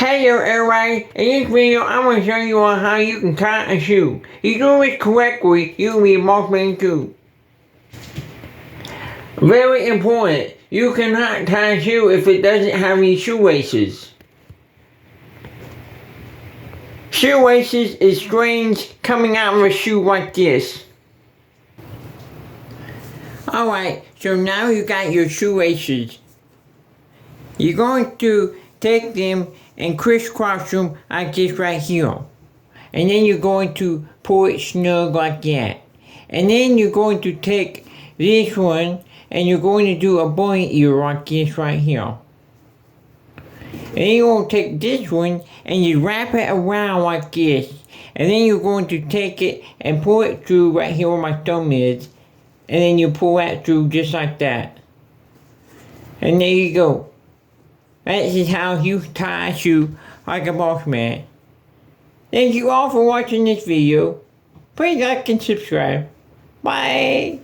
Hey there everybody, in this video I'm going to show you on how you can tie a shoe. If you do this correctly, you can be a Bossman too. Very important, you cannot tie a shoe if it doesn't have any shoelaces. Shoelaces is strings coming out of a shoe like this. Alright, so now you got your shoelaces. You're going to take them and crisscross them like this right here. And then you're going to pull it snug like that. And then you're going to take this one and you're going to do a bunny ear like this right here. And then you're going to take this one and you wrap it around like this. And then you're going to take it and pull it through right here where my thumb is. And then you pull that through just like that. And there you go. That is how you tie a shoe like a Bossman. Thank you all for watching this video. Please like and subscribe. Bye.